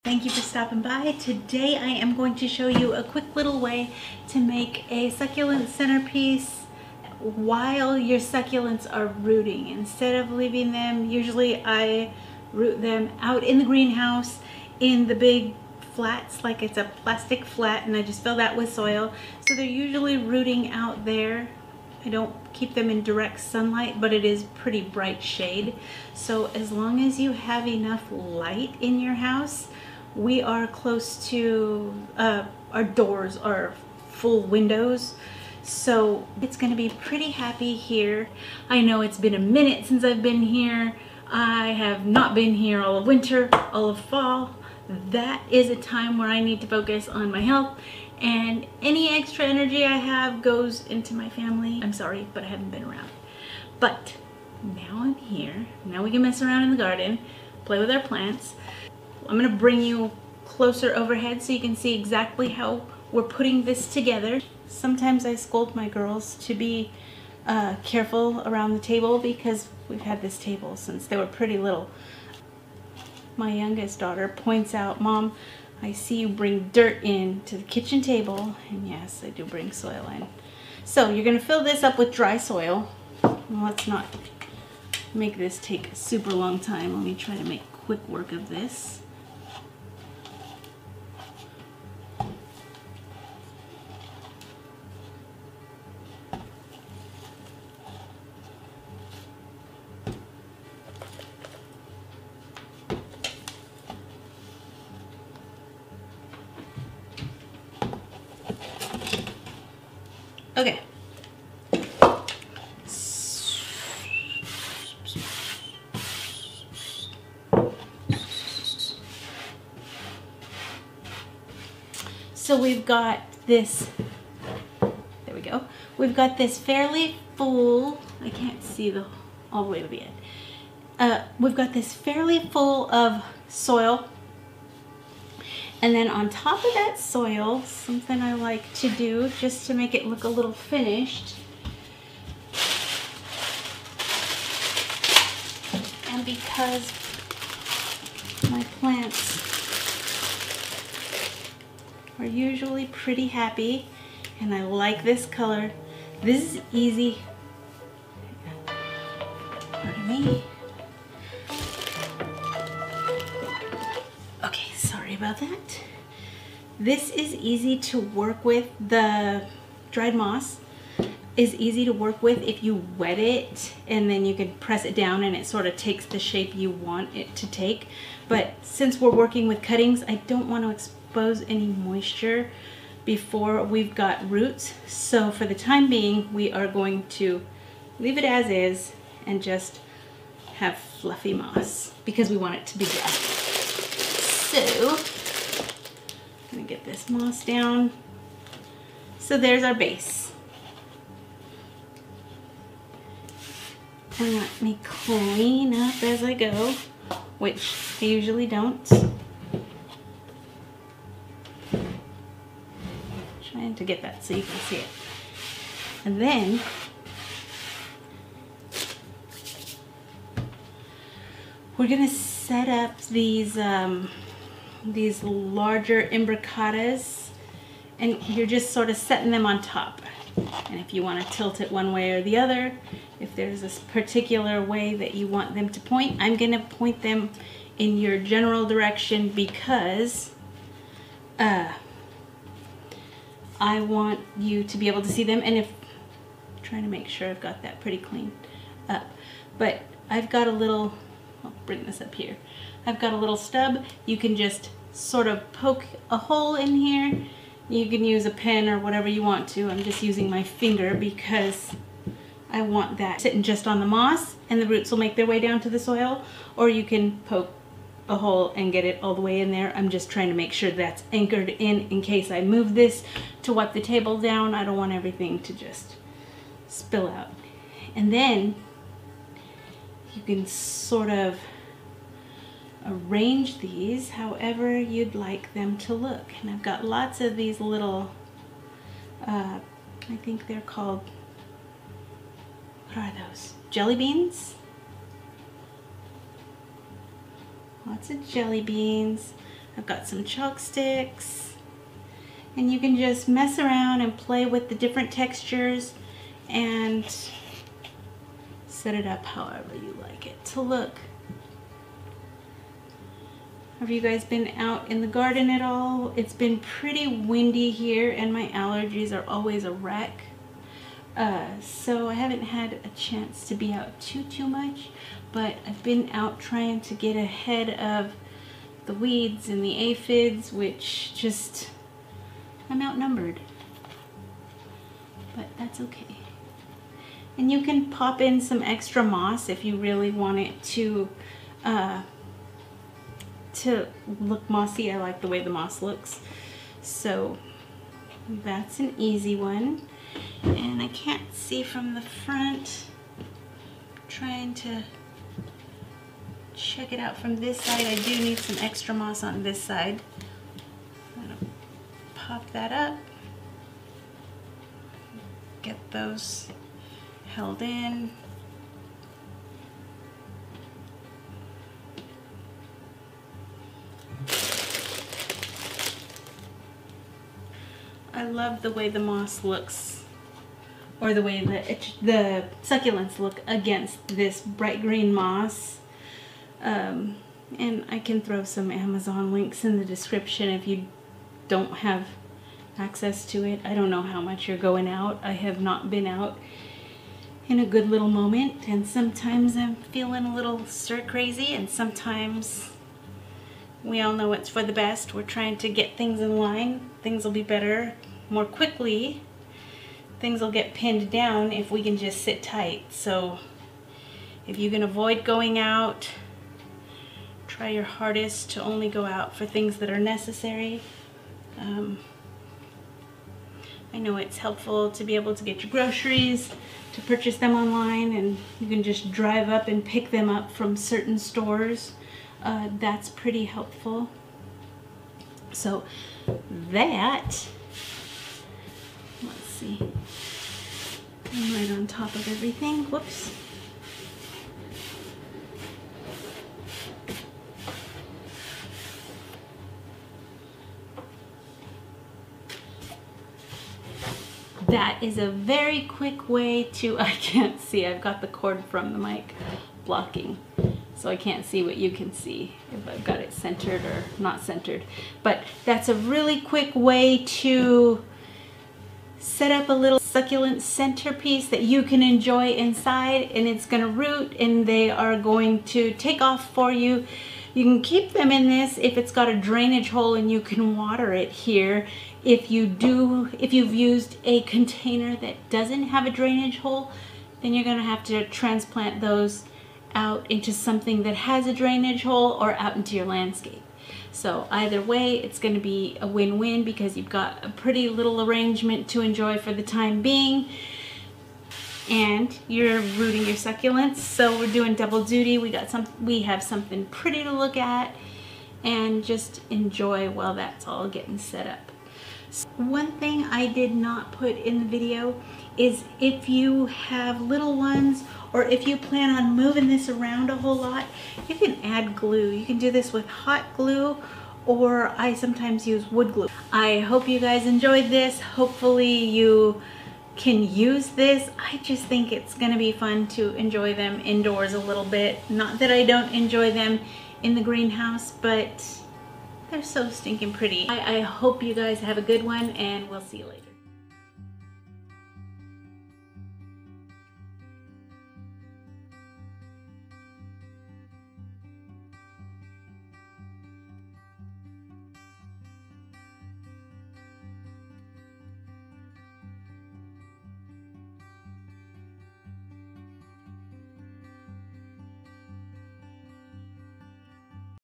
Thank you for stopping by. Today I am going to show you a quick little way to make a succulent centerpiece while your succulents are rooting. Instead of leaving them, usually I root them out in the greenhouse in the big flats, like it's a plastic flat, and I just fill that with soil. So they're usually rooting out there. I don't keep them in direct sunlight, but it is pretty bright shade. So as long as you have enough light in your house, we are close to, our doors are full windows, so it's going to be pretty happy here. I know it's been a minute since I've been here. I have not been here all of winter, all of fall. That is a time where I need to focus on my health, and any extra energy I have goes into my family. I'm sorry, but I haven't been around. But now I'm here. Now we can mess around in the garden, play with our plants. I'm gonna bring you closer overhead so you can see exactly how we're putting this together. Sometimes I scold my girls to be careful around the table because we've had this table since they were pretty little. My youngest daughter points out, "Mom, I see you bring dirt in to the kitchen table." And yes, I do bring soil in. So you're gonna fill this up with dry soil. Let's not make this take a super long time. Let me try to make quick work of this. Okay. So we've got this, there we go. We've got this fairly full, I can't see all the way to the end. We've got this fairly full of soil. And then on top of that soil, something I like to do just to make it look a little finished, and because my plants are usually pretty happy and I like this color, this is easy. Pardon me. Okay, sorry about that. This is easy to work with. The dried moss is easy to work with if you wet it and then you can press it down and it sort of takes the shape you want it to take. But since we're working with cuttings, I don't want to expose any moisture before we've got roots. So for the time being, we are going to leave it as is and just have fluffy moss because we want it to be dry. So, I'm gonna get this moss down. So there's our base. And let me clean up as I go, which I usually don't. Trying to get that so you can see it. And then, we're gonna set up these larger imbricatas, and you're just sort of setting them on top. And if you want to tilt it one way or the other, if there's this particular way that you want them to point, I'm going to point them in your general direction because I want you to be able to see them. And if I'm trying to make sure I've got that pretty clean up, but I've got a little, I'll bring this up here. I've got a little stub. You can just sort of poke a hole in here. You can use a pen or whatever you want to. I'm just using my finger because I want that sitting just on the moss and the roots will make their way down to the soil, or you can poke a hole and get it all the way in there. I'm just trying to make sure that's anchored in case I move this to wet the table down. I don't want everything to just spill out. And then you can sort of arrange these however you'd like them to look. And I've got lots of these little, I think they're called, what are those? Jelly beans? Lots of jelly beans. I've got some chalk sticks, and you can just mess around and play with the different textures and set it up however you like it to look. Have you guys been out in the garden at all? It's been pretty windy here and my allergies are always a wreck. So I haven't had a chance to be out too much, but I've been out trying to get ahead of the weeds and the aphids, which just, I'm outnumbered. But that's okay. And you can pop in some extra moss if you really want it to look mossy. I like the way the moss looks. So that's an easy one. And I can't see from the front. I'm trying to check it out from this side. I do need some extra moss on this side. I'm gonna pop that up. Get those held in. I love the way the moss looks, or the way the succulents look against this bright green moss. And I can throw some Amazon links in the description if you don't have access to it. I don't know how much you're going out. I have not been out in a good little moment, and sometimes I'm feeling a little stir crazy, and sometimes we all know it's for the best. We're trying to get things in line. Things will be better more quickly. Things will get pinned down if we can just sit tight. So if you can avoid going out, try your hardest to only go out for things that are necessary. I know it's helpful to be able to get your groceries, to purchase them online, and you can just drive up and pick them up from certain stores. That's pretty helpful. So that, let's see, I'm right on top of everything. Whoops. That is a very quick way to, I can't see, I've got the cord from the mic blocking, so I can't see what you can see if I've got it centered or not centered. But that's a really quick way to set up a little succulent centerpiece that you can enjoy inside, and it's going to root and they are going to take off for you. You can keep them in this if it's got a drainage hole, and you can water it here. If you've used a container that doesn't have a drainage hole, then you're going to have to transplant those out into something that has a drainage hole or out into your landscape. So either way, it's going to be a win-win because you've got a pretty little arrangement to enjoy for the time being, and you're rooting your succulents. So we're doing double duty. We have something pretty to look at and just enjoy while that's all getting set up. One thing I did not put in the video is if you have little ones, or if you plan on moving this around a whole lot, you can add glue. You can do this with hot glue, or I sometimes use wood glue. I hope you guys enjoyed this. Hopefully you can use this. I just think it's gonna be fun to enjoy them indoors a little bit. Not that I don't enjoy them in the greenhouse, but they're so stinking pretty. I hope you guys have a good one, and we'll see you later.